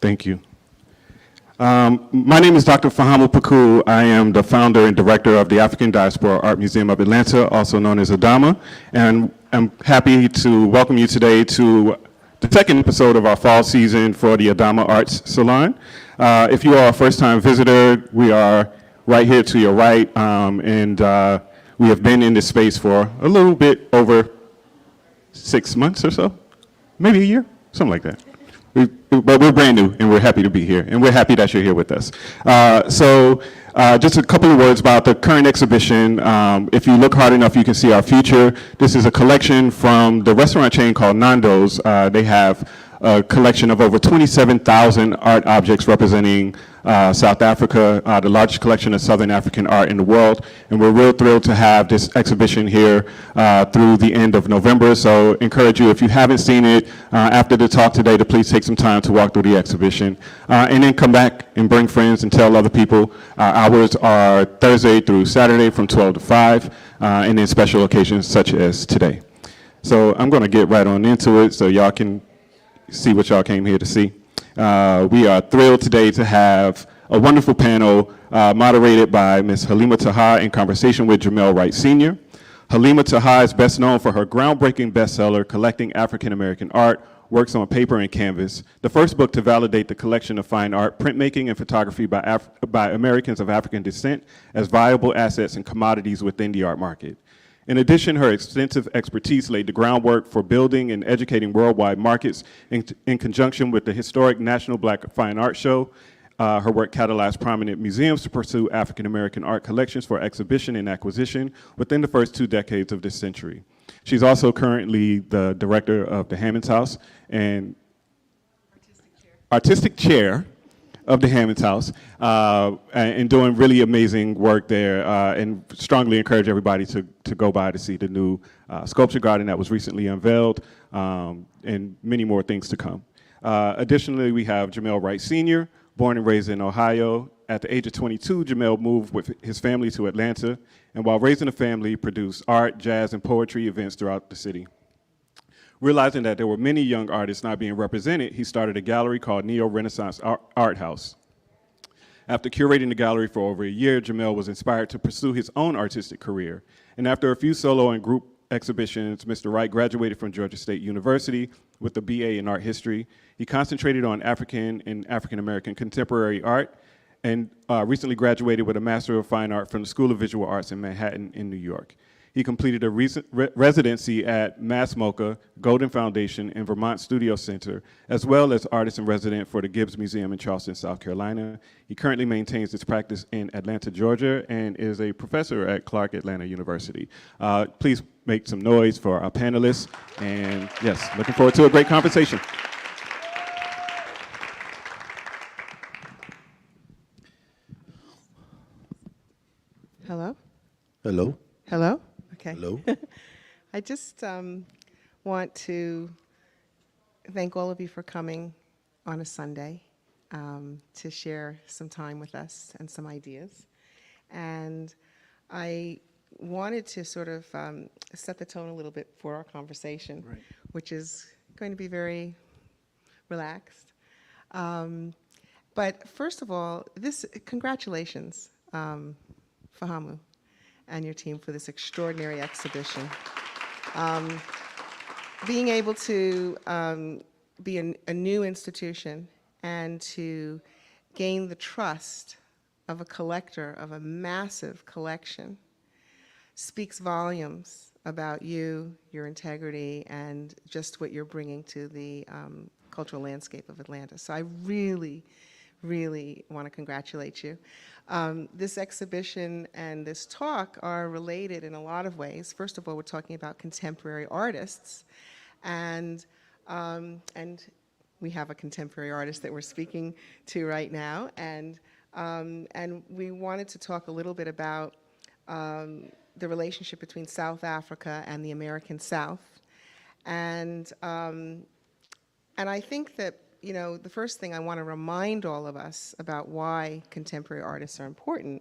Thank you. My name is Dr. Fahamu Paku. I am the founder and director of the African Diaspora Art Museum of Atlanta, also known as ADAMA, and I'm happy to welcome you today to the second episode of our fall season for the ADAMA Arts Salon. If you are a first-time visitor, we are right here to your right, and we have been in this space for a little bit over 6 months or so, maybe a year, something like that. But we're brand new, and we're happy to be here, and we're happy that you're here with us. Just a couple of words about the current exhibition. If you look hard enough, you can see our future. This is a collection from the restaurant chain called Nando's. They have a collection of over 27,000 art objects representing South Africa, the largest collection of Southern African art in the world. And we're real thrilled to have this exhibition here through the end of November. So encourage you, if you haven't seen it after the talk today, to please take some time to walk through the exhibition. And then come back and bring friends and tell other people. Hours are Thursday through Saturday from 12 to 5, and then special occasions such as today. So I'm going to get right on into it so y'all can see what y'all came here to see. We are thrilled today to have a wonderful panel moderated by Ms. Halima Taha in conversation with Jamele Wright Sr. Halima Taha is best known for her groundbreaking bestseller, Collecting African American Art, Works on Paper and Canvas, the first book to validate the collection of fine art, printmaking, and photography by Americans of African descent as viable assets and commodities within the art market. In addition, her extensive expertise laid the groundwork for building and educating worldwide markets in conjunction with the historic National Black Fine Art Show. Her work catalyzed prominent museums to pursue African American art collections for exhibition and acquisition within the first 2 decades of this century. She's also currently the director of the Hammonds House and artistic chair of the Hammonds House, and doing really amazing work there, and strongly encourage everybody to go by to see the new sculpture garden that was recently unveiled, and many more things to come. Additionally, we have Jamele Wright Sr., born and raised in Ohio. At the age of 22, Jamele moved with his family to Atlanta, and while raising a family, produced art, jazz, and poetry events throughout the city. Realizing that there were many young artists not being represented, he started a gallery called Neo-Renaissance Art House. After curating the gallery for over a year, Jamele was inspired to pursue his own artistic career. And after a few solo and group exhibitions, Mr. Wright graduated from Georgia State University with a BA in art history. He concentrated on African and African American contemporary art, and recently graduated with a Master of Fine Art from the School of Visual Arts in Manhattan in New York. He completed a recent residency at Mass MoCA, Golden Foundation, and Vermont Studio Center, as well as artist in resident for the Gibbs Museum in Charleston, South Carolina. He currently maintains his practice in Atlanta, Georgia, and is a professor at Clark Atlanta University. Please make some noise for our panelists, and yes, looking forward to a great conversation. Hello? Hello. Hello? Okay. Hello. I just want to thank all of you for coming on a Sunday to share some time with us and some ideas. And I wanted to sort of set the tone a little bit for our conversation, right, which is going to be very relaxed. But first of all, congratulations, Fahamu and your team, for this extraordinary exhibition. Being able to be a new institution and to gain the trust of a collector of a massive collection speaks volumes about you, your integrity, and just what you're bringing to the cultural landscape of Atlanta. So I really, really want to congratulate you. This exhibition and this talk are related in a lot of ways. First of all, we're talking about contemporary artists, and we have a contemporary artist that we're speaking to right now, and we wanted to talk a little bit about the relationship between South Africa and the American South, and I think that, you know, the first thing I want to remind all of us about why contemporary artists are important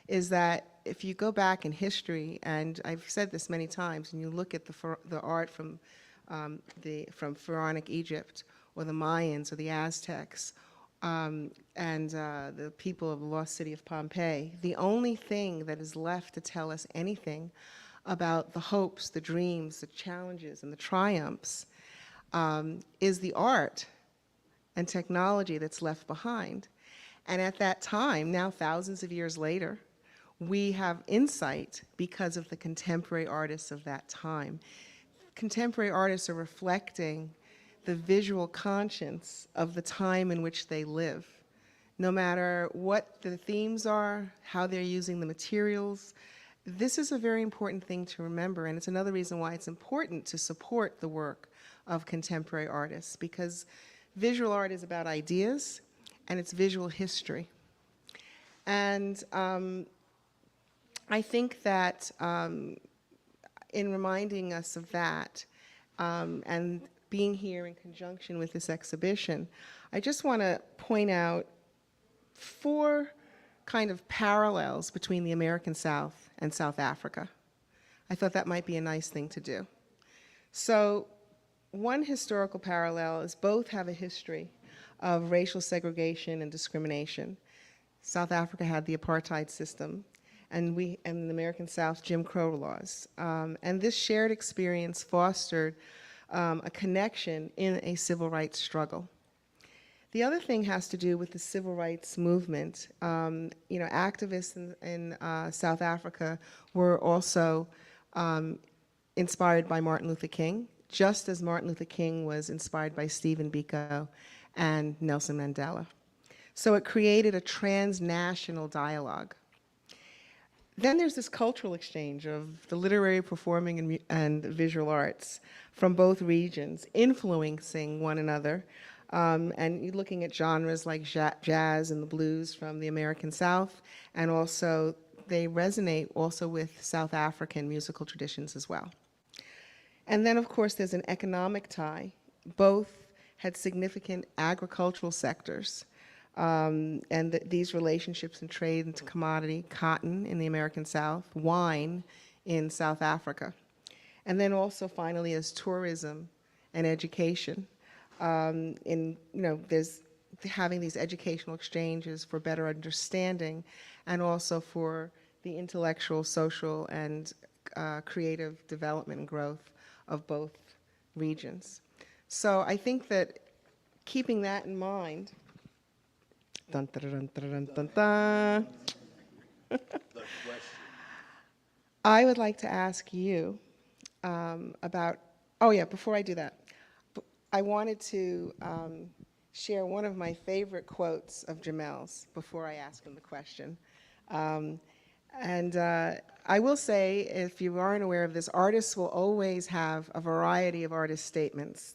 is that if you go back in history, and I've said this many times, and you look at the art from pharaonic Egypt, or the Mayans, or the Aztecs, and the people of the lost city of Pompeii, the only thing that is left to tell us anything about the hopes, the dreams, the challenges, and the triumphs is the art and technology that's left behind. And at that time, now thousands of years later, we have insight because of the contemporary artists of that time. Contemporary artists are reflecting the visual conscience of the time in which they live. No matter what the themes are, how they're using the materials, this is a very important thing to remember, and it's another reason why it's important to support the work of contemporary artists, because visual art is about ideas, and it's visual history. And I think that in reminding us of that, and being here in conjunction with this exhibition, I just want to point out 4 kind of parallels between the American South and South Africa. I thought that might be a nice thing to do. So one historical parallel is both have a history of racial segregation and discrimination. South Africa had the apartheid system, and in the American South, Jim Crow laws. And this shared experience fostered a connection in a civil rights struggle. The other thing has to do with the civil rights movement. You know, activists in South Africa were also inspired by Martin Luther King, just as Martin Luther King was inspired by Stephen Biko and Nelson Mandela. So it created a transnational dialogue. Then there's this cultural exchange of the literary, performing, and visual arts from both regions, influencing one another, and you're looking at genres like jazz and the blues from the American South, and also they resonate also with South African musical traditions as well. And then, of course, there's an economic tie. Both had significant agricultural sectors. And these relationships and trade into commodity, cotton in the American South, wine in South Africa. And then also finally as tourism and education. There's having these educational exchanges for better understanding and also for the intellectual, social, and creative development and growth of both regions. So I think that keeping that in mind, dun, dun, dun, dun, dun, dun. I would like to ask you about, oh yeah, before I do that, I wanted to share one of my favorite quotes of Jamele's before I ask him the question. I will say, if you aren't aware of this, artists will always have a variety of artist statements.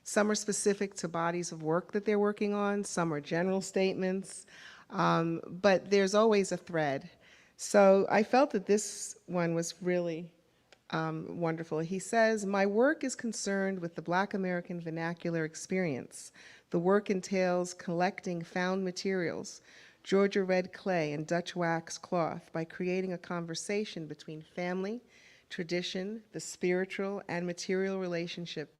Some are specific to bodies of work that they're working on, some are general statements, but there's always a thread. So I felt that this one was really wonderful. He says, "My work is concerned with the Black American vernacular experience. The work entails collecting found materials, Georgia red clay and Dutch wax cloth, by creating a conversation between family, tradition, the spiritual and material relationship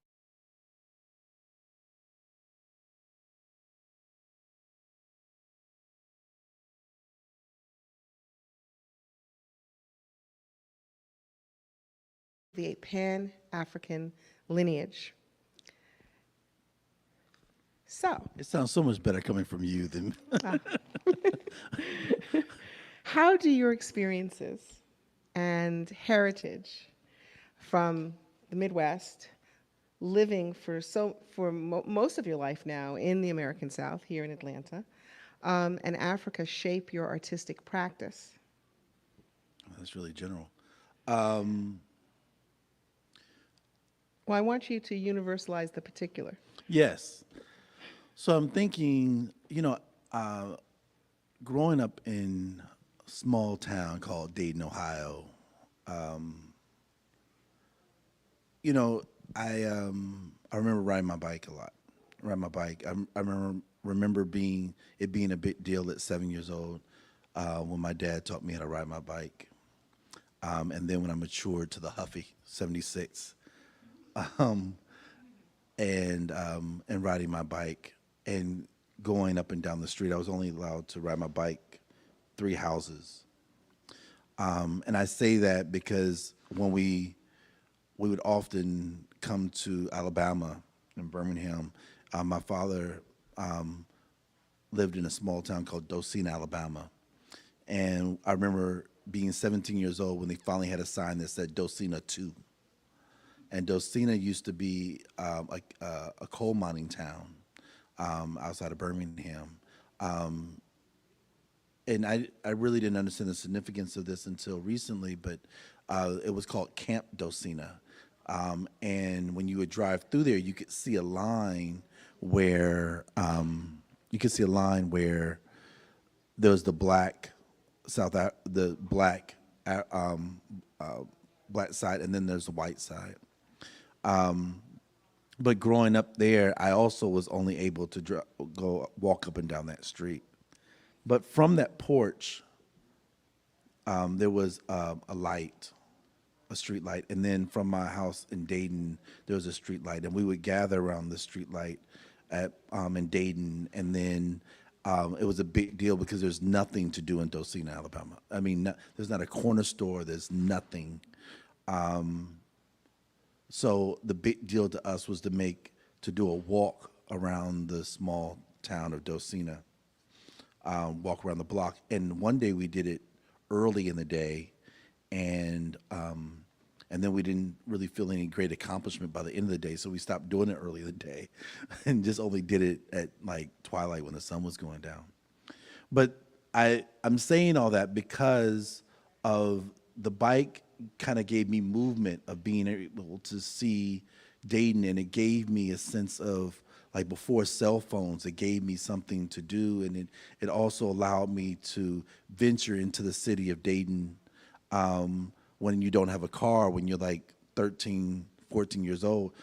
the Pan-African lineage." So, It sounds so much better coming from you than how do your experiences and heritage from the Midwest, living for most of your life now in the American South, here in Atlanta, and Africa shape your artistic practice? That's really general. Well, I want you to universalize the particular. Yes. So I'm thinking, growing up in a small town called Dayton, Ohio, I remember riding my bike a lot. I remember being a big deal at 7 years old when my dad taught me how to ride my bike. And then when I matured to the Huffy 76, and riding my bike and going up and down the street. I was only allowed to ride my bike 3 houses. And I say that because when we would often come to Alabama and Birmingham, my father lived in a small town called Docena, Alabama. And I remember being 17 years old when they finally had a sign that said Docena 2. And Docena used to be like a coal mining town outside of Birmingham. And I really didn't understand the significance of this until recently, but it was called Camp Docena. And when you would drive through there, you could see a line where there was the black black side, and then there's the white side. But growing up there, I also was only able to walk up and down that street. But from that porch, there was a light, a street light, and then from my house in Dayton, there was a street light, and we would gather around the street light in Dayton, and then it was a big deal because there's nothing to do in Docena, Alabama. I mean, there's not a corner store, there's nothing. So the big deal to us was to do a walk around the small town of Docena, walk around the block. And one day we did it early in the day, and then we didn't really feel any great accomplishment by the end of the day, so we stopped doing it early in the day and just only did it at like twilight when the sun was going down. But I'm saying all that because of the bike kind of gave me movement of being able to see Dayton, and it gave me a sense of, like, before cell phones, it gave me something to do, and it also allowed me to venture into the city of Dayton when you don't have a car, when you're like 13, 14 years old.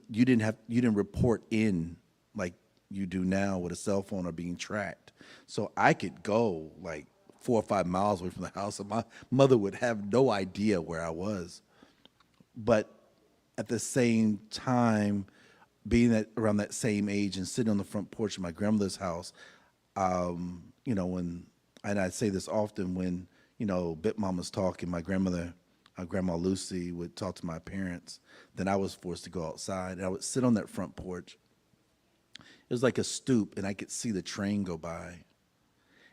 You didn't report in like you do now with a cell phone or being tracked. So I could go like 4 or 5 miles away from the house, and my mother would have no idea where I was. But at the same time, being around that same age and sitting on the front porch of my grandmother's house, you know, and I say this often, when, you know, Bit Mom was talking, my Grandma Lucy would talk to my parents, then I was forced to go outside, and I would sit on that front porch. It was like a stoop, and I could see the train go by.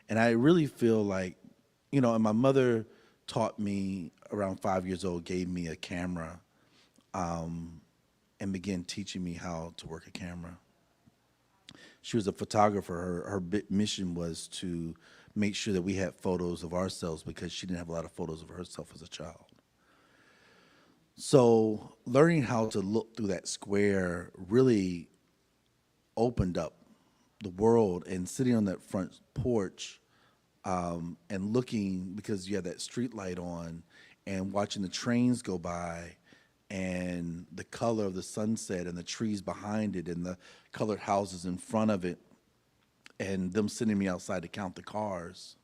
And I really feel like, you know, and my mother taught me around 5 years old, gave me a camera, and began teaching me how to work a camera. She was a photographer. Her mission was to make sure that we had photos of ourselves, because she didn't have a lot of photos of herself as a child. So learning how to look through that square really opened up the world, and sitting on that front porch and looking, because you had that street light on, and watching the trains go by, and the color of the sunset and the trees behind it and the colored houses in front of it, and them sending me outside to count the cars.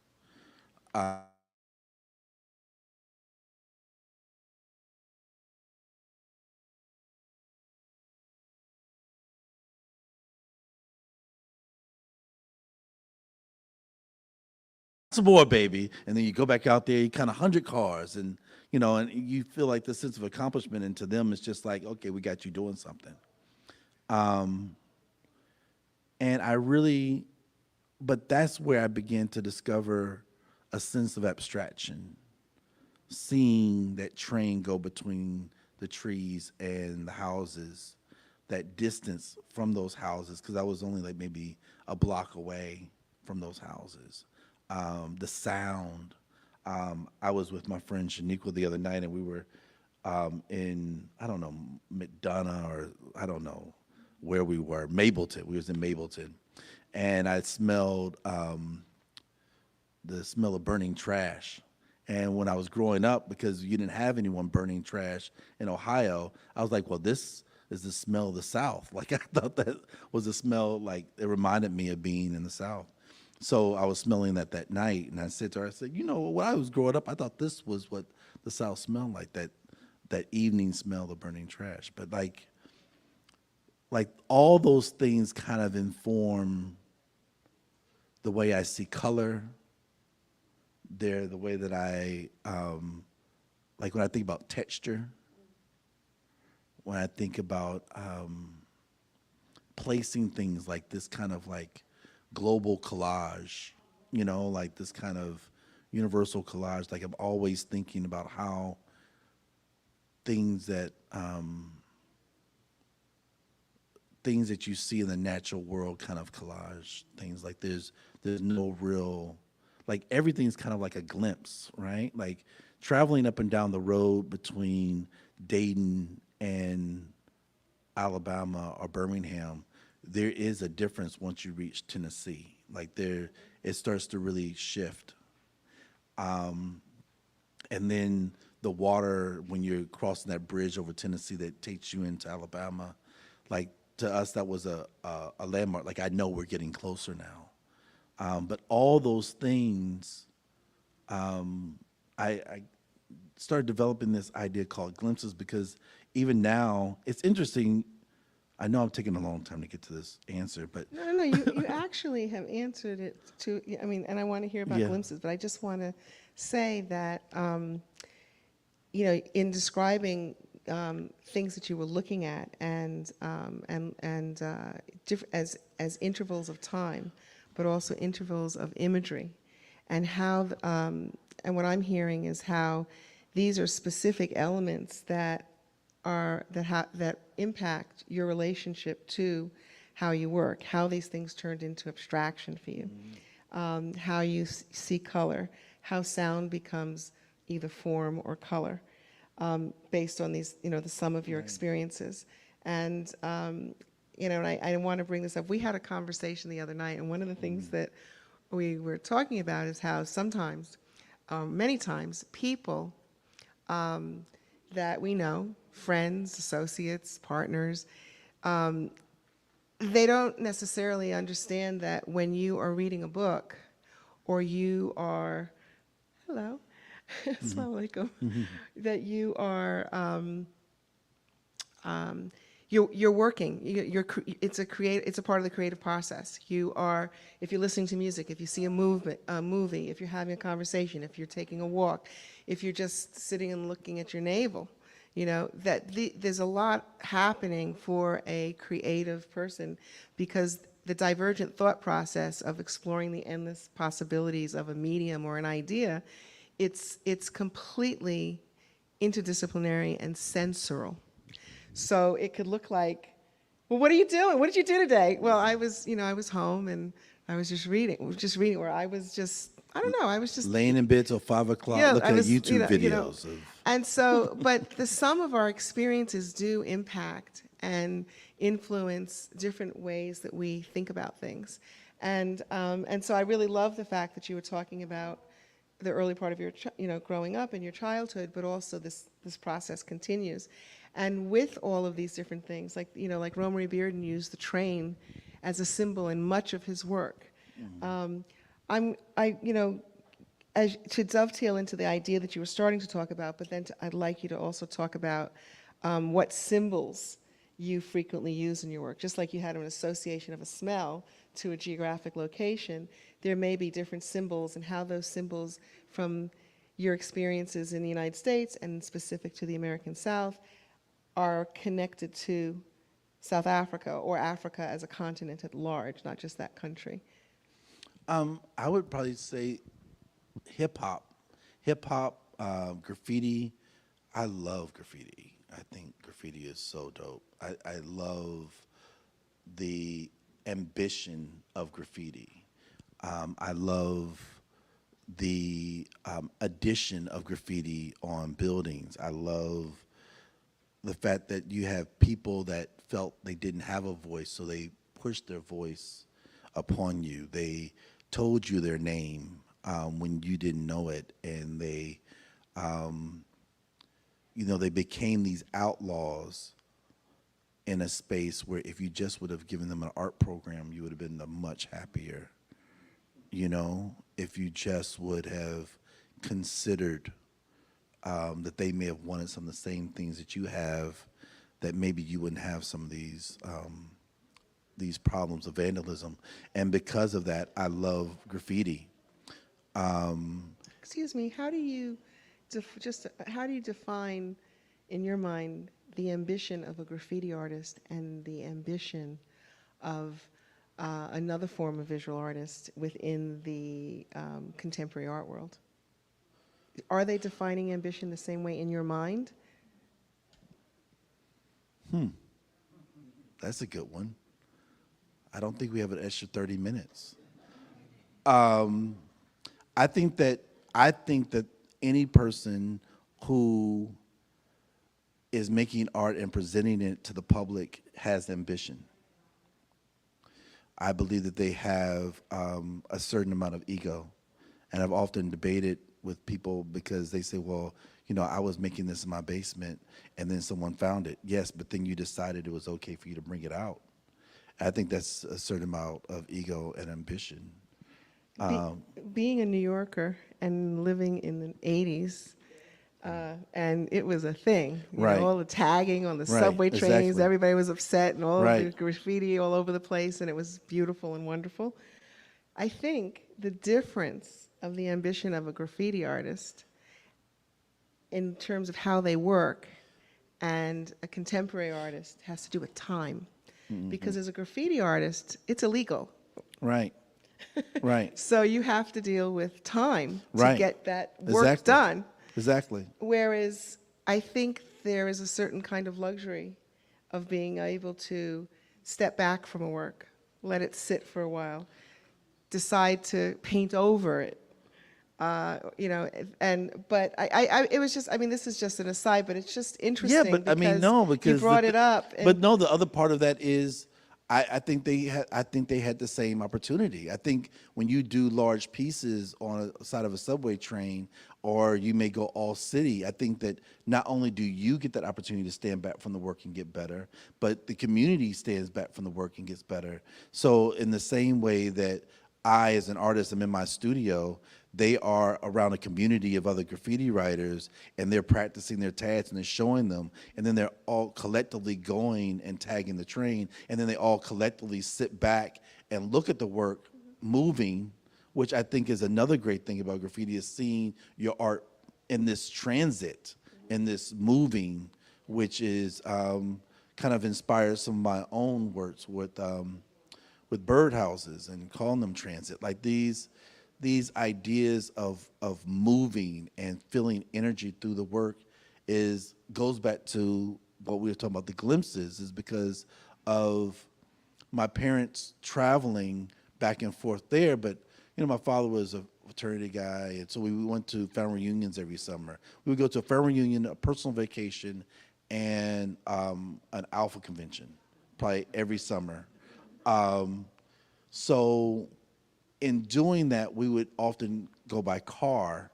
Some more, baby. And then you go back out there, you count 100 cars, and, you know, and you feel like the sense of accomplishment, and to them it's just like, okay, we got you doing something. And but that's where I began to discover a sense of abstraction, seeing that train go between the trees and the houses, that distance from those houses, because I was only like maybe a block away from those houses. The sound. I was with my friend Shaniqua the other night, and we were in, I don't know, McDonough, or I don't know where we were, Mableton. We was in Mableton. And I smelled the smell of burning trash. And when I was growing up, because you didn't have anyone burning trash in Ohio, I was like, well, this is the smell of the South. Like, I thought that was a smell, like, it reminded me of being in the South. So I was smelling that night, and I said to her, I said, you know, when I was growing up, I thought this was what the South smelled like, that evening smell of burning trash. But, like, like all those things kind of inform the way I see color. They're the way that I, like when I think about texture, when I think about placing things like this kind of like global collage, you know, like this kind of universal collage, like I'm always thinking about how things that you see in the natural world kind of collage, things like there's no real, like everything's kind of like a glimpse, right? Like traveling up and down the road between Dayton and Alabama or Birmingham, there is a difference once you reach Tennessee. Like there, it starts to really shift. And then the water, when you're crossing that bridge over Tennessee that takes you into Alabama, like to us, that was a landmark. Like I know we're getting closer now. But all those things, I started developing this idea called glimpses because even now, it's interesting. I know I'm taking a long time to get to this answer, but No, you actually have answered it to, I mean, and I want to hear about Yeah. glimpses, but I just want to say that, you know, in describing things that you were looking at and as intervals of time, but also intervals of imagery, and how, and what I'm hearing is how these are specific elements that impact your relationship to how you work, how these things turned into abstraction for you, how you see color, how sound becomes either form or color, based on these, you know, the sum of your experiences. And, you know, and I want to bring this up. We had a conversation the other night, and one of the things that we were talking about is how sometimes, many times, people that we know, friends, associates, partners, they don't necessarily understand that when you are reading a book or you are, hello, assalamu alaikum, that you are, you're working. It's a part of the creative process. You are, if you're listening to music, if you see a movie, if you're having a conversation, if you're taking a walk, if you're just sitting and looking at your navel, you know, that there's a lot happening for a creative person because the divergent thought process of exploring the endless possibilities of a medium or an idea, it's completely interdisciplinary and sensorial. So it could look like, well, what are you doing? What did you do today? Well, I was home and I was just reading, or I was just, I don't know, I was just laying in bed till 5 o'clock yeah, looking I was, at YouTube you know, videos of. and so, but the sum of our experiences do impact and influence different ways that we think about things, and so I really love the fact that you were talking about the early part of your, growing up and your childhood, but also this process continues, and with all of these different things, like like Romary Bearden used the train as a symbol in much of his work. As to dovetail into the idea that you were starting to talk about, but then I'd like you to also talk about what symbols you frequently use in your work. Just like you had an association of a smell to a geographic location, there may be different symbols and how those symbols from your experiences in the United States and specific to the American South are connected to South Africa or Africa as a continent at large, not just that country. I would probably say hip hop, graffiti. I love graffiti. I think graffiti is so dope. I love the ambition of graffiti. I love the addition of graffiti on buildings. I love the fact that you have people that felt they didn't have a voice, so they pushed their voice upon you. They told you their name when you didn't know it, and they, they became these outlaws in a space where if you just would have given them an art program, you would have been much happier. If you just would have considered that they may have wanted some of the same things that you have, that maybe you wouldn't have some of these problems of vandalism. And because of that, I love graffiti. Excuse me, how do you how do you define in your mind the ambition of a graffiti artist and the ambition of another form of visual artist within the contemporary art world? Are they defining ambition the same way in your mind? That's a good one. I don't think we have an extra 30 minutes. I think that any person who is making art and presenting it to the public has ambition. I believe that they have a certain amount of ego. And I've often debated with people because they say, well, you know, I was making this in my basement and then someone found it. Yes, but then you decided it was okay for you to bring it out. I think that's a certain amount of ego and ambition. Being a New Yorker and living in the 80s, and it was a thing. You Right. know, all the tagging on the Right, subway trains, exactly. everybody was upset, and all of the Right. graffiti all over the place, and it was beautiful and wonderful. I think the difference of the ambition of a graffiti artist in terms of how they work and a contemporary artist has to do with time. Because as a graffiti artist, it's illegal. Right. Right. So you have to deal with time to Right. get that work Exactly. done. Exactly. Whereas I think there is a certain kind of luxury of being able to step back from a work, let it sit for a while, decide to paint over it. You know, but it was just, I mean, this is just an aside, but it's just interesting. Yeah, but I mean, no, because you brought it up. But no, the other part of that is, I think they had the same opportunity. I think when you do large pieces on a side of a subway train, or you may go all city, I think that not only do you get that opportunity to stand back from the work and get better, but the community stands back from the work and gets better. So in the same way that I, as an artist, am in my studio, they are around a community of other graffiti writers, and they're practicing their tags and they're showing them, and then they're all collectively going and tagging the train, and then they all collectively sit back and look at the work moving, which I think is another great thing about graffiti, is seeing your art in this transit, in this moving, which is kind of inspired some of my own works with birdhouses and calling them transit, like these ideas of moving and feeling energy through the work goes back to what we were talking about, the glimpses, is because of my parents traveling back and forth there. But you know, my father was a fraternity guy, and so we went to family reunions every summer. We would go to a family reunion, a personal vacation, and an alpha convention, probably every summer. So in doing that, we would often go by car,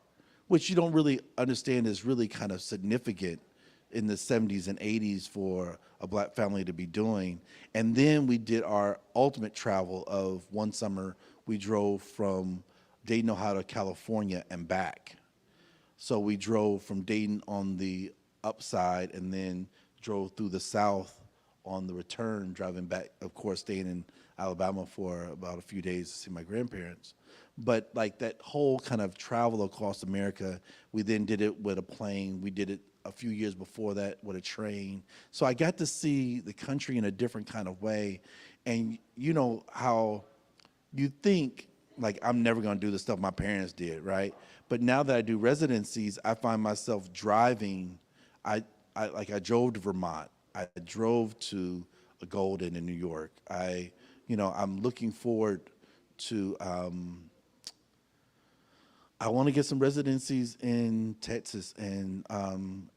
which you don't really understand is really kind of significant in the 70s and 80s for a black family to be doing. And then we did our ultimate travel of one summer, we drove from Dayton, Ohio to California and back. So we drove from Dayton on the upside and then drove through the south on the return, driving back, of course, staying in Alabama for about a few days to see my grandparents. But like that whole kind of travel across America, we then did it with a plane. We did it a few years before that with a train. So I got to see the country in a different kind of way. And you know how you think, like, I'm never gonna do the stuff my parents did, right? But now that I do residencies, I find myself driving. I drove to Vermont. I drove to Golden in New York. I'm looking forward to, I want to get some residencies in Texas and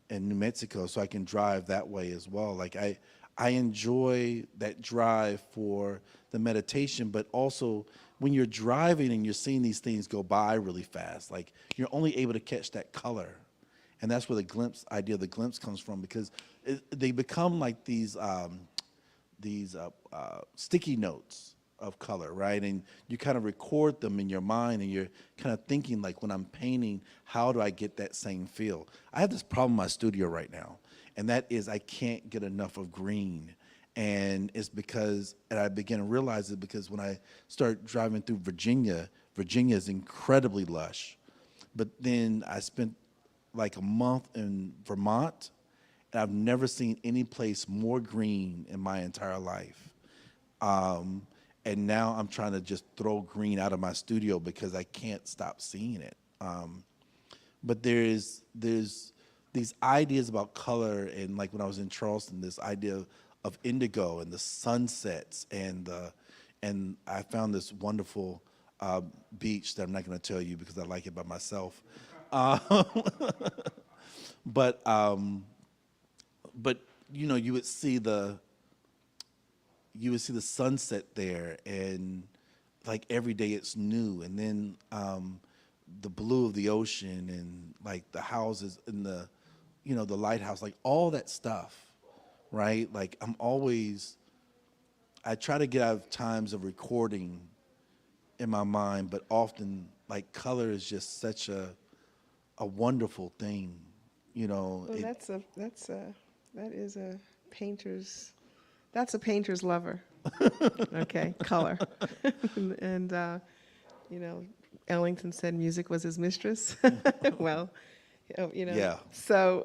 New Mexico so I can drive that way as well. Like I enjoy that drive for the meditation, but also when you're driving and you're seeing these things go by really fast, like you're only able to catch that color. And that's where the idea of the glimpse comes from, because they become like these sticky notes of color, right? And you kind of record them in your mind, and you're kind of thinking, like, when I'm painting, how do I get that same feel? I have this problem in my studio right now, and that is I can't get enough of green. And it's because, and I began to realize it because when I started driving through Virginia, Virginia is incredibly lush. But then I spent like a month in Vermont, and I've never seen any place more green in my entire life. And now I'm trying to just throw green out of my studio because I can't stop seeing it. But there's these ideas about color, and like when I was in Charleston, this idea of indigo and the sunsets, and I found this wonderful beach that I'm not going to tell you because I like it by myself. But you know, you would see the sunset there, and like every day it's new, and then the blue of the ocean, and like the houses and the, you know, the lighthouse, like all that stuff, right? Like I try to get out of times of recording in my mind, but often like color is just such a wonderful thing, you know. Well, that is a painter's lover. Okay, color. And you know, Ellington said music was his mistress. Well, you know. Yeah. So,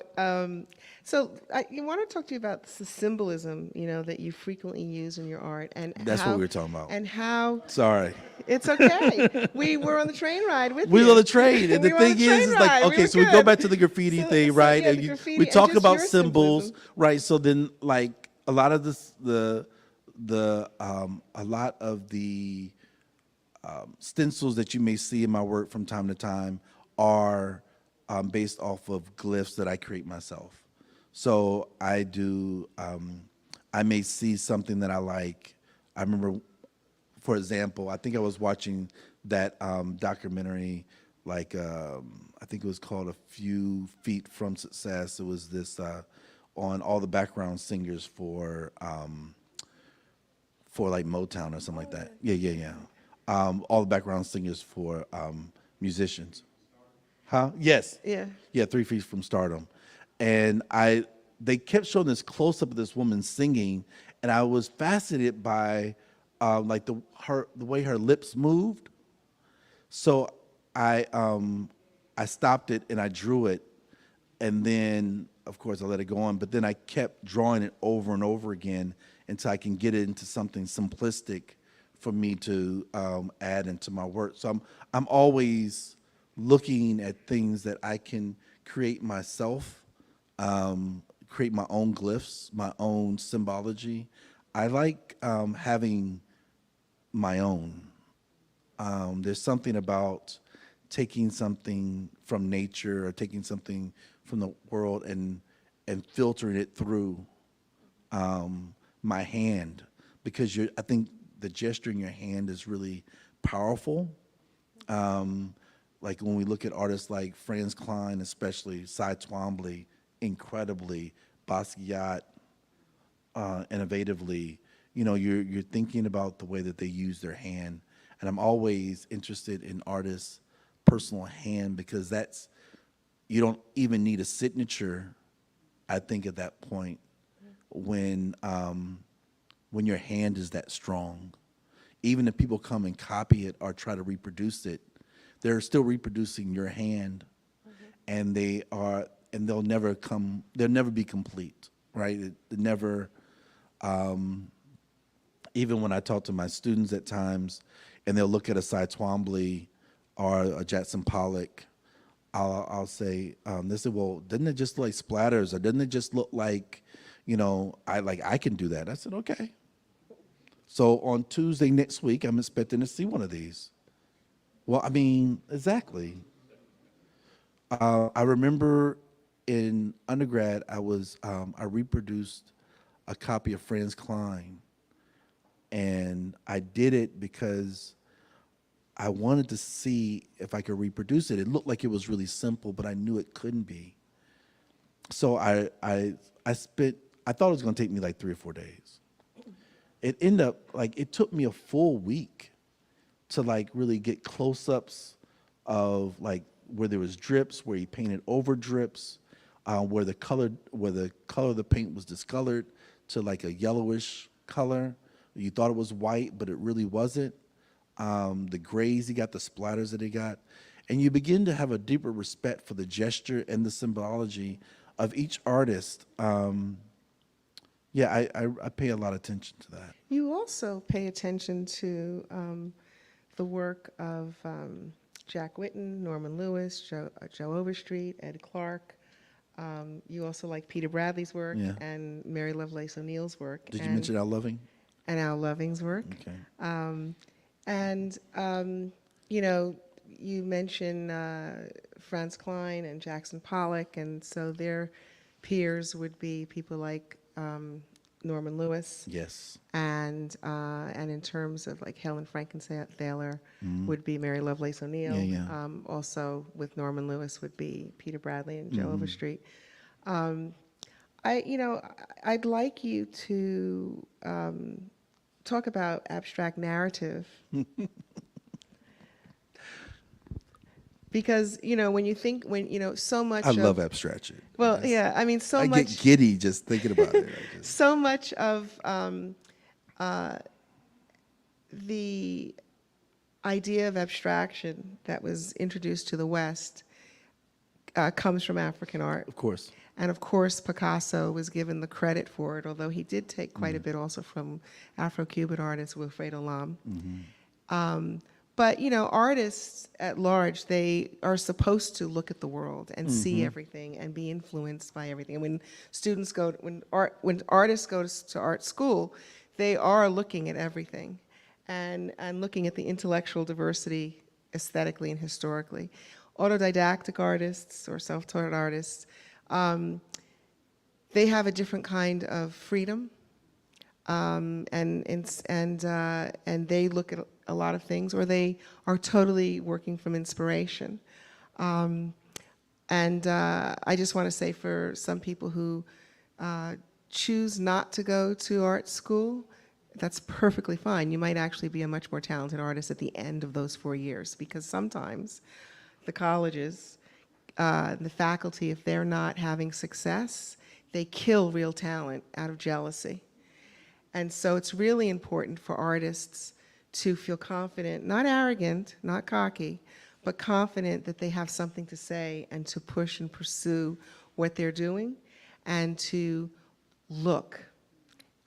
so I want to talk to you about the symbolism, you know, that you frequently use in your art, and That's what we were talking about. And how Sorry. it's okay. We were on the train ride with you. We were on the train, and We the were on thing the train is like, ride. okay, so we go good. back to the graffiti thing, So, right? yeah, And the we graffiti, talk and just about your symbols, symbolism. right? So then, like a lot of a lot of the stencils that you may see in my work from time to time are based off of glyphs that I create myself. So I do. I may see something that I like. I remember, for example, I think I was watching that documentary, like I think it was called A Few Feet from Success. It was this on all the background singers for like Motown or something like that. Yeah. All the background singers for musicians. Huh? Yes. Yeah. Yeah, 3 Feet from Stardom. And they kept showing this close up of this woman singing, and I was fascinated by like the way her lips moved. So I stopped it and I drew it, and then of course I let it go on. But then I kept drawing it over and over again until I can get it into something simplistic for me to add into my work. So I'm always looking at things that I can create myself, create my own glyphs, my own symbology. I like having my own. There's something about taking something from nature or taking something from the world and filtering it through my hand, because I think the gesture in your hand is really powerful. Like when we look at artists like Franz Klein, especially Cy Twombly, incredibly, Basquiat, innovatively, you know, you're thinking about the way that they use their hand. And I'm always interested in artists' personal hand, because you don't even need a signature, I think, at that point when your hand is that strong. Even if people come and copy it or try to reproduce it, they're still reproducing your hand, and they'll never be complete, right? It never. Even when I talk to my students at times, and they'll look at a Cy Twombly or a Jackson Pollock, I'll say, they say, well, doesn't it just look like splatters, or doesn't it just look like, you know, I can do that? I said, okay. So on Tuesday next week, I'm expecting to see one of these. Well, I mean, exactly. I remember in undergrad, I reproduced a copy of Franz Klein, and I did it because I wanted to see if I could reproduce it. It looked like it was really simple, but I knew it couldn't be. So I thought it was going to take me like 3 or 4 days. It ended up, like, it took me a full week to like really get close-ups of like where there was drips, where he painted over drips, where the color of the paint was discolored to like a yellowish color. You thought it was white, but it really wasn't. The grays he got, the splatters that he got. And you begin to have a deeper respect for the gesture and the symbology of each artist. Yeah, I pay a lot of attention to that. You also pay attention to the work of Jack Whitten, Norman Lewis, Joe Overstreet, Ed Clark. You also like Peter Bradley's work Yeah. and Mary Lovelace O'Neill's work. Did you mention Al Loving? And Al Loving's work. Okay. You know, you mentioned Franz Klein and Jackson Pollock, and so their peers would be people like Norman Lewis. Yes. And in terms of like Helen Frankenthaler would be Mary Lovelace O'Neill. Yeah, yeah. Also with Norman Lewis would be Peter Bradley and Joe Overstreet. I'd like you to talk about abstract narrative. Because, you know, so much I love abstraction. Well, yeah, I mean, I get giddy just thinking about it. So much of the idea of abstraction that was introduced to the West comes from African art. Of course. And of course, Picasso was given the credit for it, although he did take quite a bit also from Afro-Cuban artist Wilfredo Lam. But, you know, artists at large, they are supposed to look at the world and see everything and be influenced by everything. And when artists go to art school, they are looking at everything and looking at the intellectual diversity aesthetically and historically. Autodidactic artists or self-taught artists, they have a different kind of freedom, and they look at a lot of things, or they are totally working from inspiration. I just want to say, for some people who choose not to go to art school, that's perfectly fine. You might actually be a much more talented artist at the end of those 4 years, because sometimes the colleges, the faculty, if they're not having success, they kill real talent out of jealousy. And so it's really important for artists to feel confident, not arrogant, not cocky, but confident that they have something to say and to push and pursue what they're doing, and to look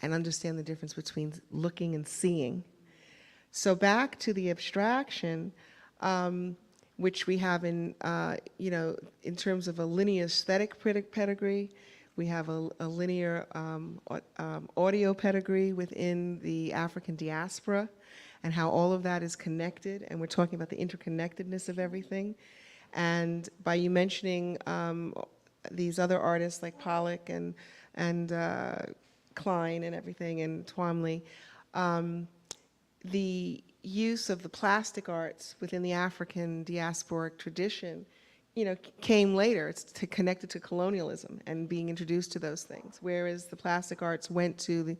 and understand the difference between looking and seeing. So back to the abstraction, which we have in terms of a linear aesthetic pedigree. We have a linear audio pedigree within the African diaspora, and how all of that is connected. And we're talking about the interconnectedness of everything. And by you mentioning these other artists like Pollock and Klein and everything, and Twomley, the use of the plastic arts within the African diasporic tradition, came later. It's connected to colonialism and being introduced to those things, whereas the plastic arts went to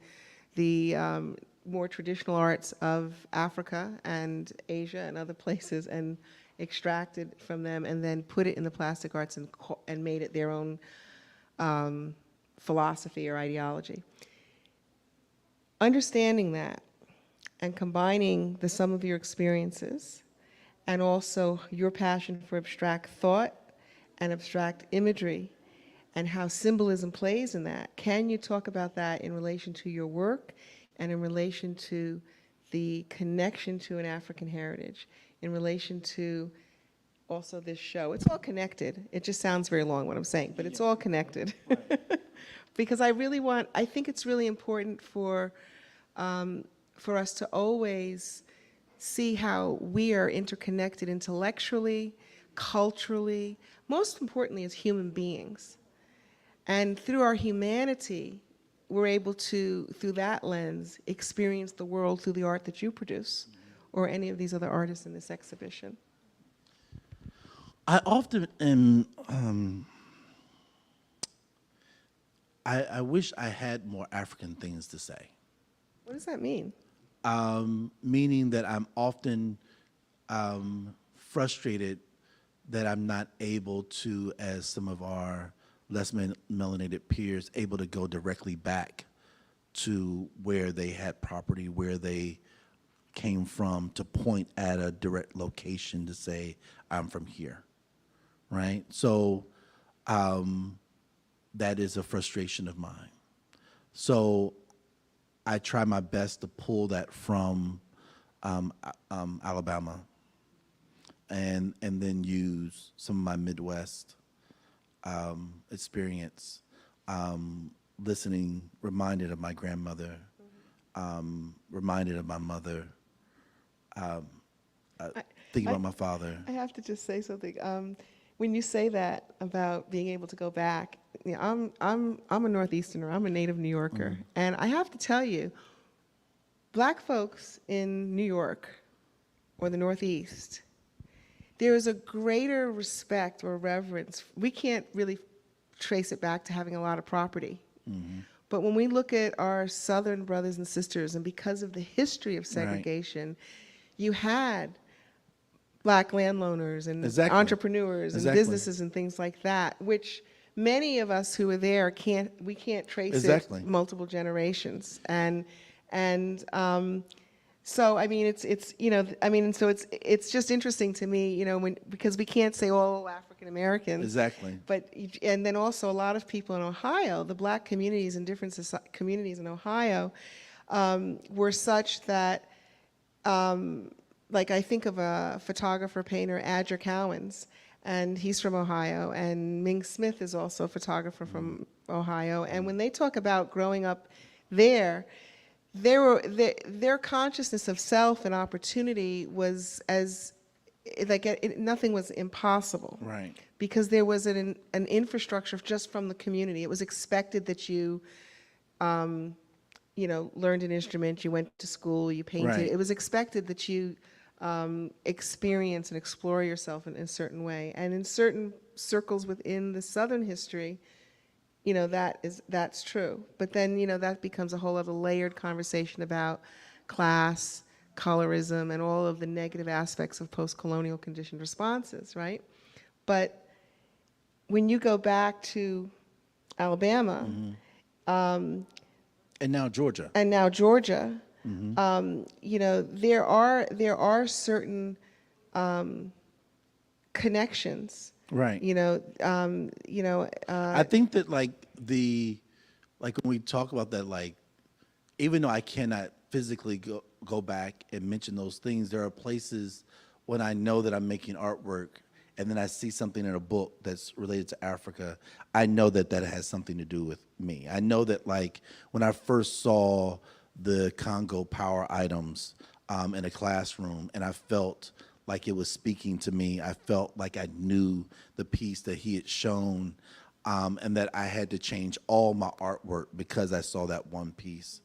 the more traditional arts of Africa and Asia and other places, and extracted from them and then put it in the plastic arts and made it their own philosophy or ideology. Understanding that and combining the sum of your experiences and also your passion for abstract thought and abstract imagery and how symbolism plays in that, can you talk about that in relation to your work and in relation to the connection to an African heritage, in relation to also this show? It's all connected. It just sounds very long what I'm saying, but it's all connected. Because I think it's really important for us to always see how we are interconnected intellectually, culturally, most importantly as human beings. And through our humanity, we're able to, through that lens, experience the world through the art that you produce, or any of these other artists in this exhibition. I often am, I wish I had more African things to say. What does that mean? Meaning that I'm often frustrated that I'm not able to, as some of our less melanated peers able to go directly back to where they had property, where they came from, to point at a direct location to say, I'm from here, right? So that is a frustration of mine. So I try my best to pull that from Alabama, and then use some of my Midwest experience, listening, reminded of my grandmother, reminded of my mother, thinking about my father. I have to just say something. When you say that about being able to go back, you know, I'm a Northeasterner. I'm a native New Yorker, and I have to tell you, Black folks in New York or the Northeast, there is a greater respect or reverence. We can't really trace it back to having a lot of property. But when we look at our Southern brothers and sisters, and because of the history of segregation, you had Black landowners and entrepreneurs and businesses and things like that, which many of us who were there can't trace it multiple generations. So I mean, it's you know, I mean, so it's just interesting to me, you know, because we can't say all African Americans. But and then also a lot of people in Ohio, the Black communities and different communities in Ohio, were such that, like I think of a photographer painter, Adger Cowens, and he's from Ohio, and Ming Smith is also a photographer from Ohio, and when they talk about growing up there, their consciousness of self and opportunity was as like nothing was impossible, Right? Because there was an infrastructure just from the community. It was expected that you, you know, learned an instrument, you went to school, you painted. Right. It was expected that you experience and explore yourself in a certain way. And in certain circles within the Southern history, you know, that's true. But then, you know, that becomes a whole other layered conversation about class, colorism, and all of the negative aspects of post-colonial conditioned responses, right? But when you go back to Alabama, And now Georgia. You know, there are certain connections. Right. You know, I think that like when we talk about that, like, even though I cannot physically go back and mention those things, there are places when I know that I'm making artwork and then I see something in a book that's related to Africa, I know that that has something to do with me. I know that, like, when I first saw the Congo power items in a classroom and I felt like it was speaking to me, I felt like I knew the piece that he had shown, and that I had to change all my artwork because I saw that one piece.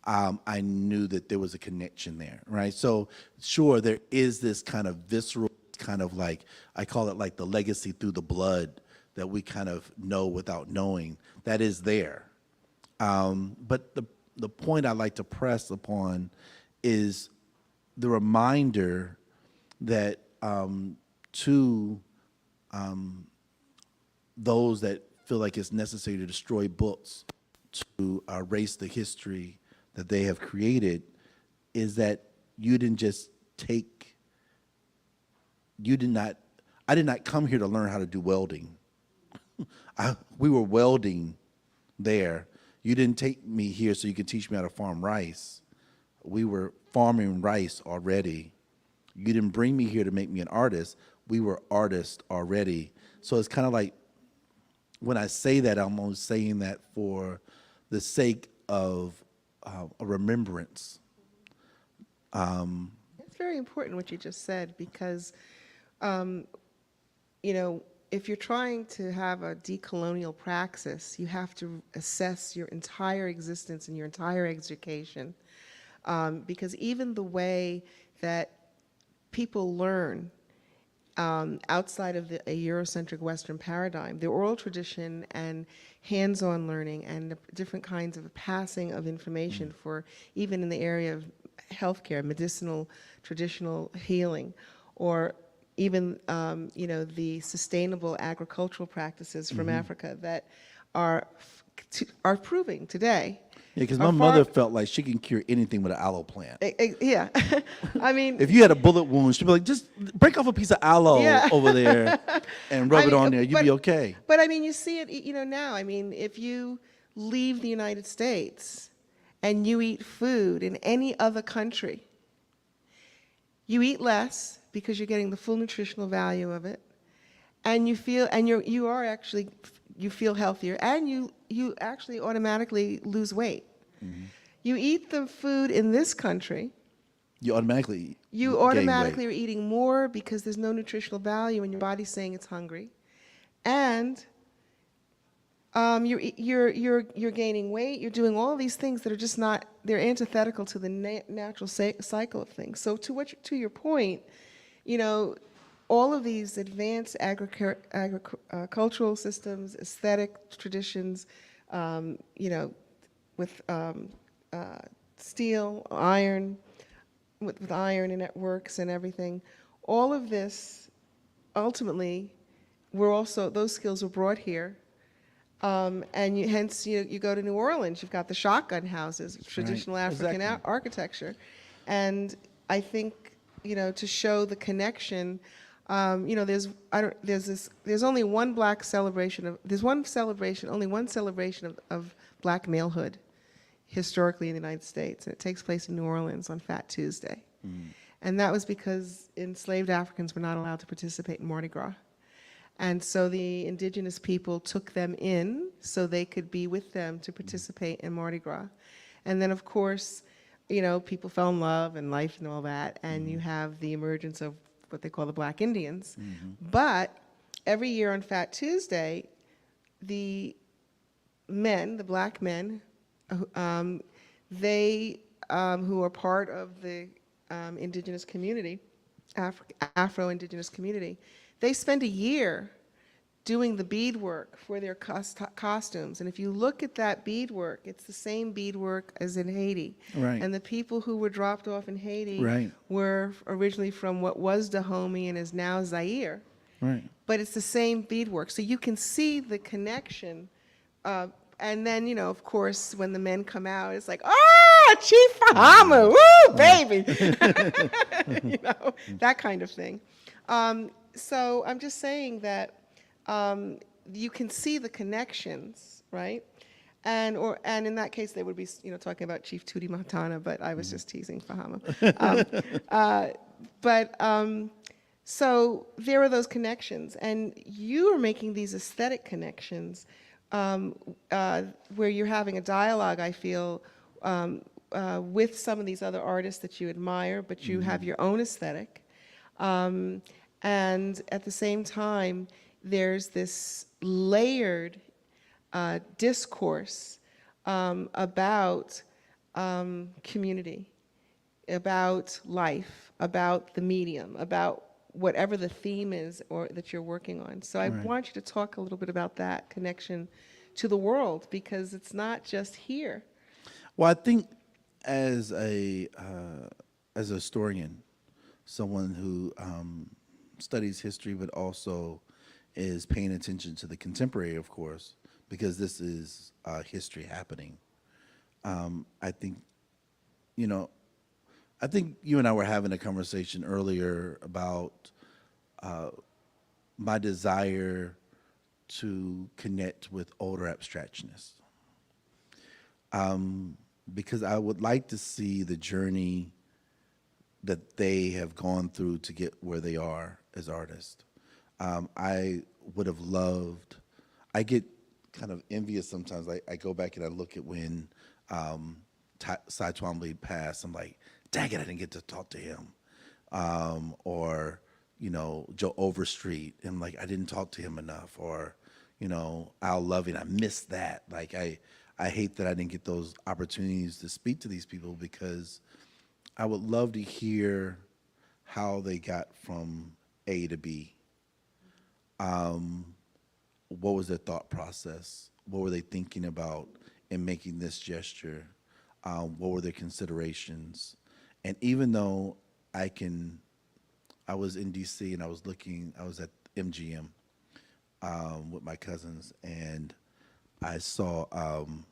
I knew that there was a connection there, right? So sure, there is this kind of visceral, kind of like, I call it like the legacy through the blood that we kind of know without knowing, that is there. But the point I like to press upon is the reminder that to those that feel like it's necessary to destroy books to erase the history that they have created, is that you didn't just take, I did not come here to learn how to do welding. We were welding there. You didn't take me here so you could teach me how to farm rice. We were farming rice already. You didn't bring me here to make me an artist. We were artists already. So it's kind of like, when I say that, I'm almost saying that for the sake of a remembrance. It's very important what you just said, because, you know, if you're trying to have a decolonial praxis, you have to assess your entire existence and your entire education, because even the way that people learn outside of a Eurocentric Western paradigm, the oral tradition and hands-on learning and the different kinds of passing of information for even in the area of healthcare, medicinal, traditional healing, or even the sustainable agricultural practices from Africa that are proving today. Yeah, because are my mother felt like she can cure anything with an aloe plant. Yeah, I mean, If you had a bullet wound, she'd be like, just break off a piece of aloe Yeah. over there and rub I it mean, on there. You'd be okay. But I mean, you see it, now. I mean, if you leave the United States and you eat food in any other country, you eat less because you're getting the full nutritional value of it, and you feel, and you feel healthier, and you actually automatically lose weight. You eat the food in this country, You automatically you gain automatically weight. are eating more because there's no nutritional value and your body's saying it's hungry, and you're gaining weight. You're doing all these things that are just not, they're antithetical to the natural cycle of things. So to your point, all of these advanced agricultural systems, aesthetic traditions, with steel, iron, with iron and it works and everything, all of this, ultimately, those skills were brought here. And hence you go to New Orleans, you've got the shotgun houses, traditional African exactly. architecture. And I think, to show the connection, there's only one only one celebration of black malehood historically in the United States, and it takes place in New Orleans on Fat Tuesday. And that was because enslaved Africans were not allowed to participate in Mardi Gras. And so the indigenous people took them in so they could be with them to participate in Mardi Gras. And then, of course, people fell in love and life and all that, and you have the emergence of what they call the Black Indians. But every year on Fat Tuesday, the black men, they who are part of the indigenous community, Afro-indigenous community, they spend a year doing the beadwork for their costumes. And if you look at that beadwork, it's the same beadwork as in Haiti. Right. And the people who were dropped off in Haiti Right. were originally from what was Dahomey and is now Zaire. Right. But it's the same beadwork. So you can see the connection. And then, of course, when the men come out, it's like, Chief Fahama, woo, baby. That kind of thing. So I'm just saying that you can see the connections, right? And in that case, they would be, talking about Chief Tootie Montana, but I was just teasing Fahama. So there are those connections, and you are making these aesthetic connections where you're having a dialogue, I feel, with some of these other artists that you admire, but you have your own aesthetic. And at the same time, there's this layered discourse about community, about life, about the medium, about whatever the theme is or that you're working on. So I want you to talk a little bit about that connection to the world, because it's not just here. Well, I think as a historian, someone who studies history, but also is paying attention to the contemporary, of course, because this is history happening. I think you and I were having a conversation earlier about my desire to connect with older abstractionists. Because I would like to see the journey that they have gone through to get where they are as artists. I would have loved, I get kind of envious sometimes. I go back and I look at when Cy Twombly passed. I'm like, dang it, I didn't get to talk to him. Or, Joe Overstreet, and like, I didn't talk to him enough. Or, Al Loving, I missed that. Like, I hate that I didn't get those opportunities to speak to these people, because I would love to hear how they got from A to B. What was their thought process? What were they thinking about in making this gesture? What were their considerations? And even though I can I was in DC and I was at MGM with my cousins, and I saw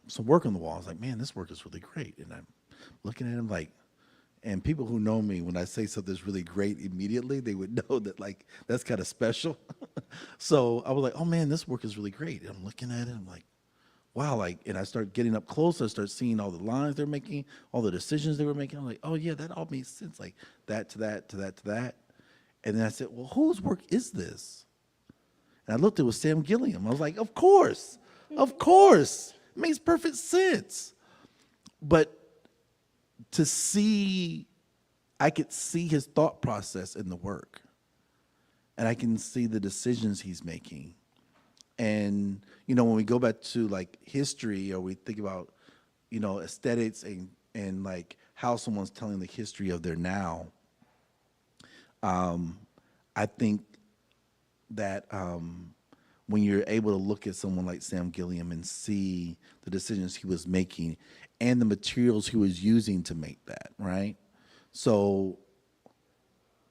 some work on the wall. I was like, man, this work is really great. And I'm looking at him like, and people who know me, when I say something's really great immediately, they would know that like that's kind of special. So I was like, oh man, this work is really great. And I'm looking at it, I'm like, wow, like, and I start getting up close, I start seeing all the lines they're making, all the decisions they were making. I'm like, oh yeah, that all makes sense, like that to that to that to that. And then I said, well, whose work is this? And I looked, it was Sam Gilliam. I was like, of course, it makes perfect sense. But to see, I could see his thought process in the work, and I can see the decisions he's making. And, you know, when we go back to like history, or we think about, you know, aesthetics and like how someone's telling the history of their now, I think that when you're able to look at someone like Sam Gilliam and see the decisions he was making and the materials he was using to make that, right? So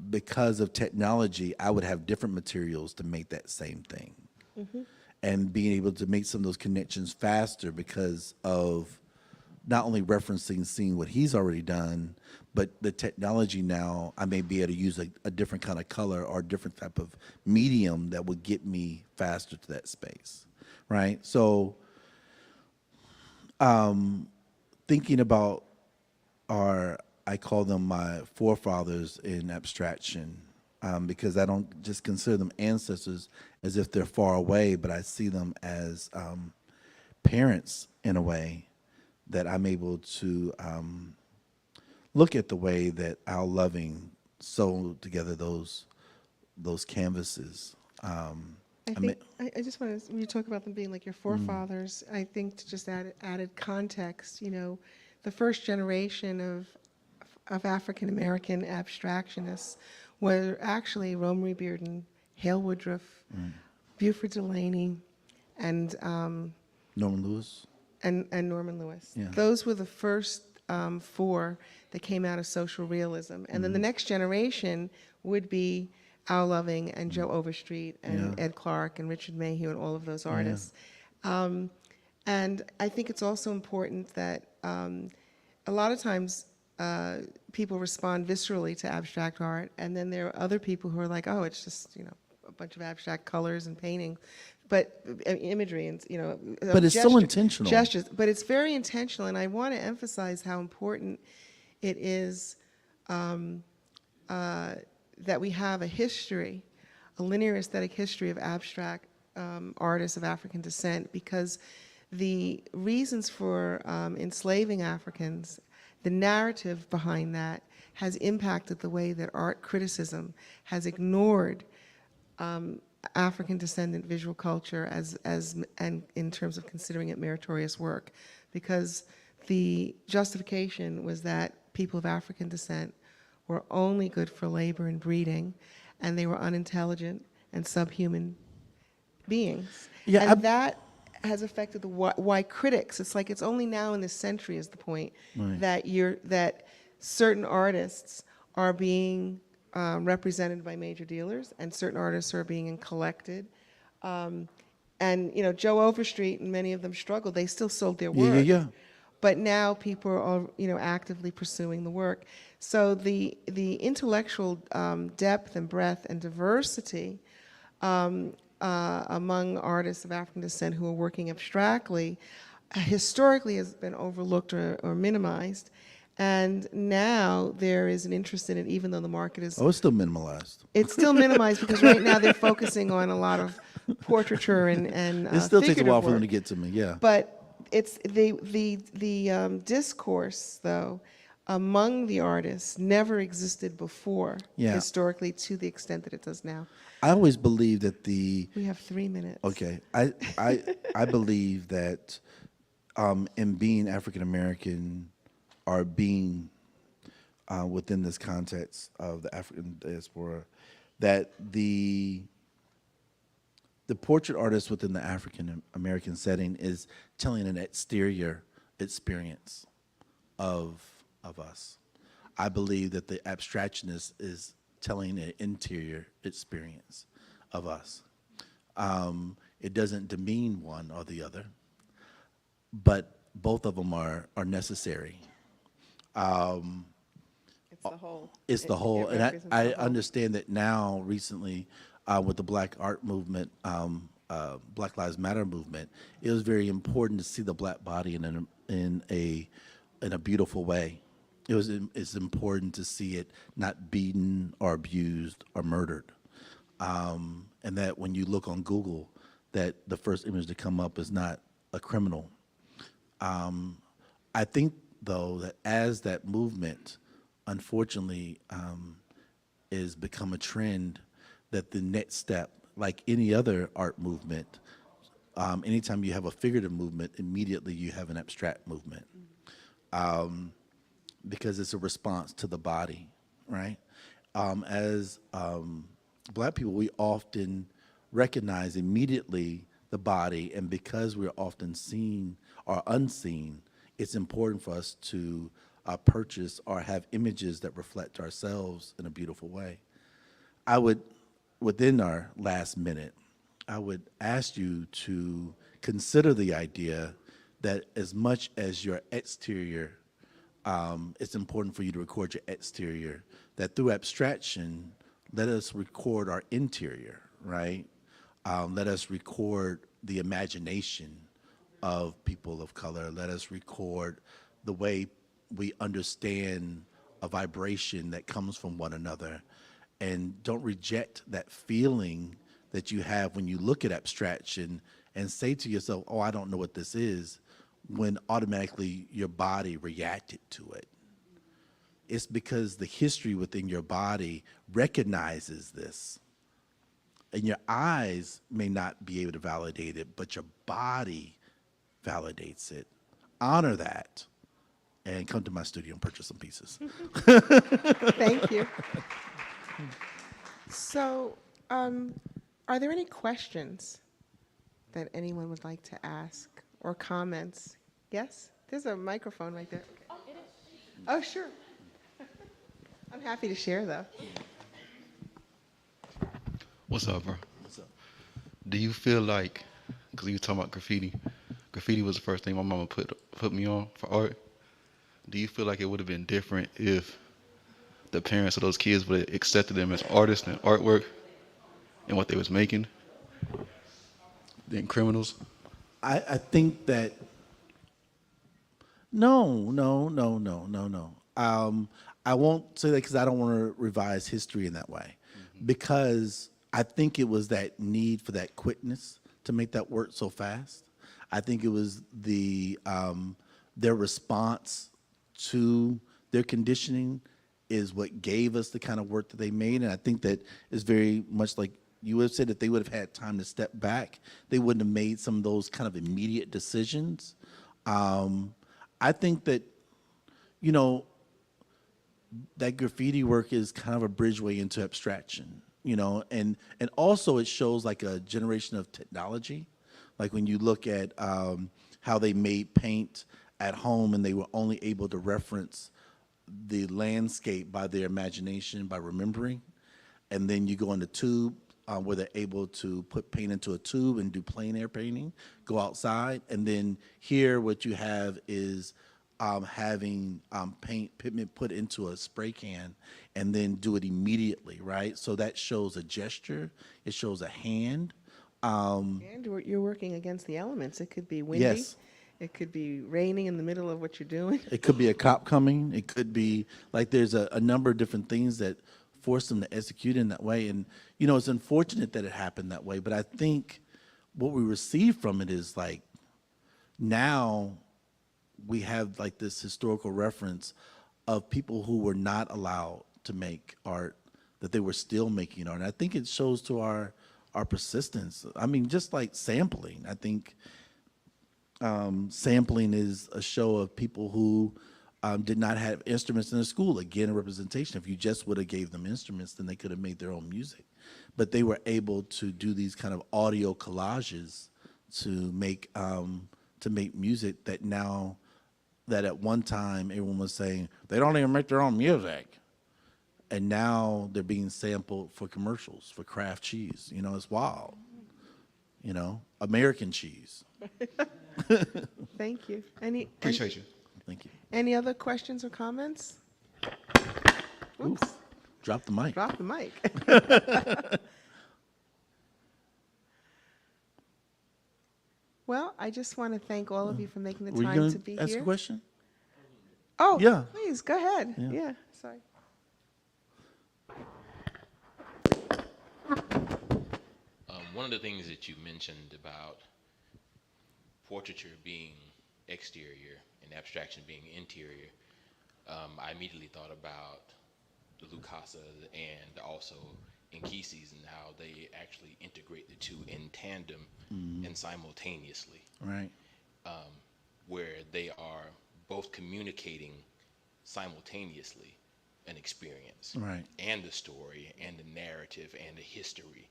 because of technology, I would have different materials to make that same thing. Mm-hmm. And being able to make some of those connections faster because of not only referencing, seeing what he's already done, but the technology now, I may be able to use a different kind of color or a different type of medium that would get me faster to that space, right? So thinking about I call them my forefathers in abstraction, because I don't just consider them ancestors as if they're far away, but I see them as parents in a way that I'm able to look at the way that Al Loving sewed together those canvases. I just want to, when you talk about them being like your forefathers, I think to just add added context, you know, the first generation of African American abstractionists were actually Romery Bearden, Hale Woodruff, Buford Delaney, and Norman Lewis. And Norman Lewis. Yeah. Those were the first four that came out of social realism. And then the next generation would be Al Loving and Joe Overstreet and Ed Clark and Richard Mayhew and all of those artists. And I think it's also important that a lot of times people respond viscerally to abstract art, and then there are other people who are like, oh, it's just, you know, a bunch of abstract colors and painting, but imagery and, you know, but it's so intentional. Gestures, but it's very intentional, and I want to emphasize how important it is that we have a history, a linear aesthetic history of abstract artists of African descent, because the reasons for enslaving Africans, the narrative behind that has impacted the way that art criticism has ignored African descendant visual culture and in terms of considering it meritorious work, because the justification was that people of African descent were only good for labor and breeding, and they were unintelligent and subhuman beings. Yeah, and that has affected the why critics. It's like it's only now in this century is the point that certain artists are being represented by major dealers, and certain artists are being collected. And you know, Joe Overstreet and many of them struggled. They still sold their work. But now people are, you know, actively pursuing the work. So the intellectual depth and breadth and diversity among artists of African descent who are working abstractly historically has been overlooked or minimized. And now there is an interest in it, even though the market is... Oh, it's still minimalized. It's still minimized because right now they're focusing on a lot of portraiture and it still takes a while work. for them to get to me, yeah. But it's the discourse, though, among the artists never existed before, historically, to the extent that it does now. I always believe that We have 3 minutes. Okay. I believe that in being African American or being within this context of the African diaspora, that the portrait artist within the African American setting is telling an exterior experience of us. I believe that the abstractionist is telling an interior experience of us. It doesn't demean one or the other, but both of them are necessary. It's the whole. It's the whole, It and represents I the whole. understand that now recently with the Black art movement, Black Lives Matter movement, it was very important to see the Black body in a beautiful way. It's important to see it not beaten or abused or murdered, and that when you look on Google, that the first image to come up is not a criminal. I think, though, that as that movement, unfortunately, is become a trend, that the next step, like any other art movement, anytime you have a figurative movement, immediately you have an abstract movement, because it's a response to the body, right? As Black people, we often recognize immediately the body, and because we're often seen or unseen, it's important for us to purchase or have images that reflect ourselves in a beautiful way. I would, within our last minute, I would ask you to consider the idea that as much as your exterior, it's important for you to record your exterior, that through abstraction, let us record our interior, right? Let us record the imagination of people of color. Let us record the way we understand a vibration that comes from one another. And don't reject that feeling that you have when you look at abstraction and say to yourself, oh, I don't know what this is, when automatically your body reacted to it. It's because the history within your body recognizes this. And your eyes may not be able to validate it, but your body validates it. Honor that. And come to my studio and purchase some pieces. Thank you. So, are there any questions that anyone would like to ask or comments? Yes? There's a microphone right there. Okay. Oh, it is. Oh, sure. I'm happy to share, though. What's up, bro? What's up? Do you feel like, because you were talking about graffiti was the first thing my mama put me on for art. Do you feel like it would have been different if the parents of those kids would have accepted them as artists and artwork and what they was making than criminals? I think that no. I won't say that because I don't want to revise history in that way. Because I think it was that need for that quickness to make that work so fast. I think it was their response to their conditioning is what gave us the kind of work that they made. And I think that is very much like you would have said, that they would have had time to step back. They wouldn't have made some of those kind of immediate decisions. I think that, you know, that graffiti work is kind of a bridgeway into abstraction, you know, and also it shows like a generation of technology. Like when you look at how they made paint at home and they were only able to reference the landscape by their imagination, by remembering. And then you go in the tube where they're able to put paint into a tube and do plein air painting, go outside. And then here what you have is having pigment put into a spray can and then do it immediately, right? So that shows a gesture, it shows a hand. And you're working against the elements. It could be windy. Yes. It could be raining in the middle of what you're doing. It could be a cop coming. It could be like there's a number of different things that force them to execute in that way. And, you know, it's unfortunate that it happened that way. But I think what we receive from it is like now we have like this historical reference of people who were not allowed to make art, that they were still making art. And I think it shows to our persistence. I mean, just like sampling, I think sampling is a show of people who did not have instruments in the school. Again, a representation. If you just would have gave them instruments, then they could have made their own music. But they were able to do these kind of audio collages to make music that now, that at one time everyone was saying, they don't even make their own music. And now they're being sampled for commercials for Kraft cheese. You know, it's wild. You know, American cheese. Thank you. Appreciate you. Thank you. Any other questions or comments? Oops, Drop the mic. drop the mic. Well, I just want to thank all of you for making the Were you time going to be to ask here. a question? Oh, Yeah. please, go ahead. Yeah. Yeah, sorry. One of the things that you mentioned about portraiture being exterior and abstraction being interior, I immediately thought about the Lucasa and also Nkisi's and how they actually integrate the two in tandem and simultaneously, Right. where they are both communicating simultaneously an experience, Right. and the story and the narrative and the history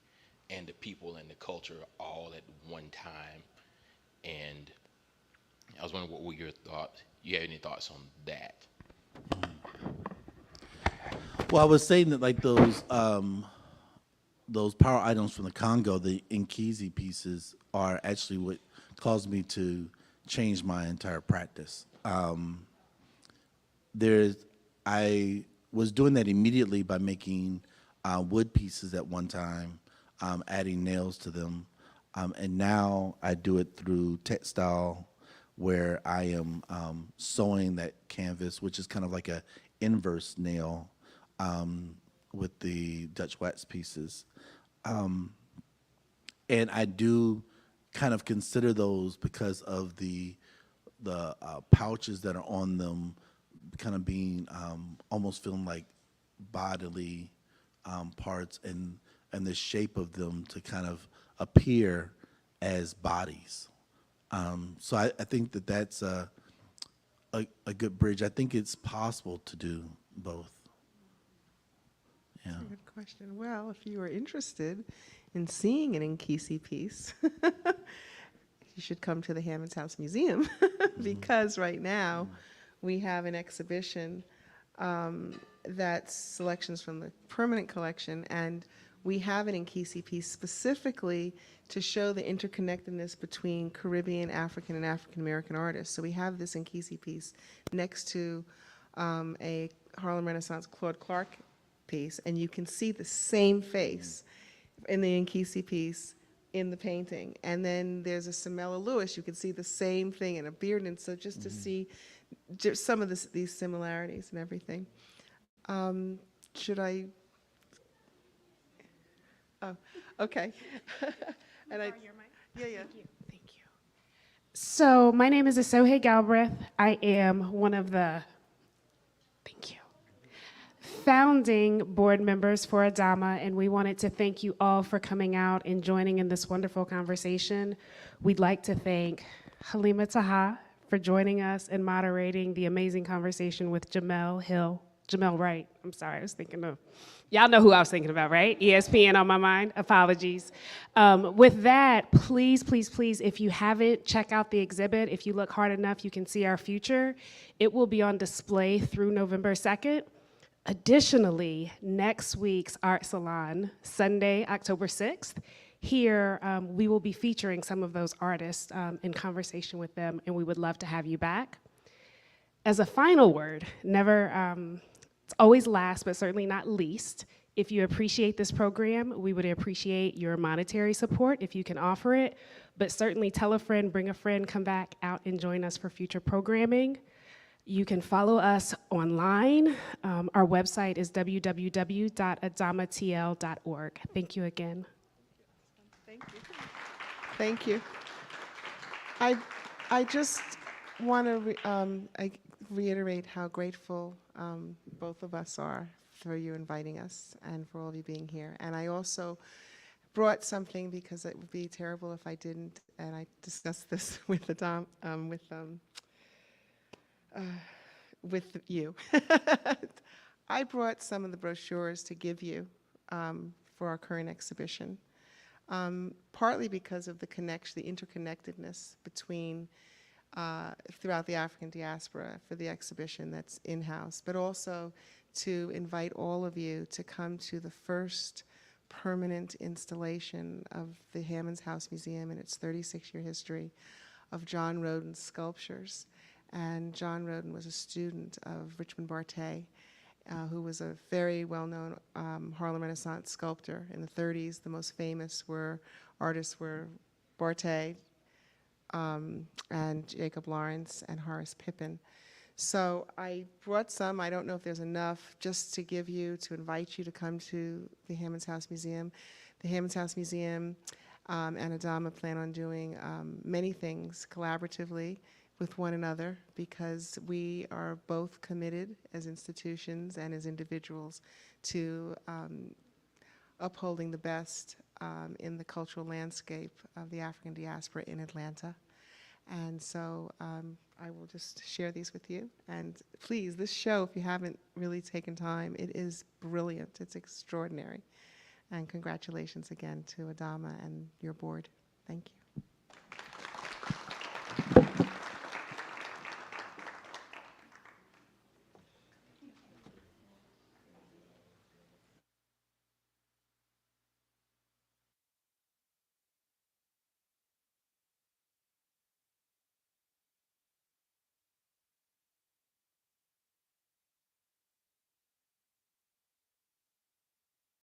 and the people and the culture all at one time. And I was wondering, what were your thoughts? You have any thoughts on that? Well, I was saying that like those power items from the Congo, the Nkisi pieces, are actually what caused me to change my entire practice. I was doing that immediately by making wood pieces at one time, adding nails to them, and now I do it through textile, where I am sewing that canvas, which is kind of like a inverse nail with the Dutch wax pieces. And I do kind of consider those because of the pouches that are on them kind of being almost feeling like bodily parts, and the shape of them to kind of appear as bodies. So I think that that's a good bridge. I think it's possible to do both. Yeah. Good question. Well, if you are interested in seeing an Nkisi piece, you should come to the Hammonds House Museum because right now we have an exhibition that's selections from the permanent collection, and we have an Nkisi piece specifically to show the interconnectedness between Caribbean, African, and African American artists. So we have this Nkisi piece next to a Harlem Renaissance Claude Clark piece, and you can see the same face in the Nkisi piece in the painting. And then there's a Samela Lewis, you can see the same thing in a beard, and so just to see just some of these similarities and everything. Should I? Oh, okay. And I, yeah. Thank you. So my name is Asohe Galbraith. I am one of the, thank you, founding board members for ADAMA, and we wanted to thank you all for coming out and joining in this wonderful conversation. We'd like to thank Halima Taha for joining us and moderating the amazing conversation with Jamele Wright. I'm sorry, I was thinking of, y'all know who I was thinking about, right? ESPN on my mind, apologies. With that, please, if you haven't, check out the exhibit. If you look hard enough, you can see our future. It will be on display through November 2nd. Additionally, next week's Arts Salon, Sunday, October 6th, here we will be featuring some of those artists in conversation with them, and we would love to have you back. As a final word, it's always last, but certainly not least, if you appreciate this program, we would appreciate your monetary support if you can offer it, but certainly tell a friend, bring a friend, come back out and join us for future programming. You can follow us online. Our website is www.adamatl.org. Thank you again. Thank you. I just want to reiterate how grateful both of us are for you inviting us and for all of you being here. And I also brought something because it would be terrible if I didn't, and I discussed this with with you. I brought some of the brochures to give you for our current exhibition, partly because of the connection, the interconnectedness between throughout the African diaspora for the exhibition that's in-house, but also to invite all of you to come to the first permanent installation of the Hammonds House Museum in its 36-year history of John Rodin's sculptures. And John Rodin was a student of Richmond Barthé, who was a very well-known Harlem Renaissance sculptor. In the 30s, the most famous artists were Barthé and Jacob Lawrence and Horace Pippin. So I brought some, I don't know if there's enough, just to give you, to invite you to come to the Hammonds House Museum. The Hammonds House Museum and ADAMA plan on doing many things collaboratively with one another, because we are both committed as institutions and as individuals to upholding the best in the cultural landscape of the African diaspora in Atlanta. And so I will just share these with you. And please, this show, if you haven't really taken time, it is brilliant. It's extraordinary. And congratulations again to ADAMA and your board. Thank you.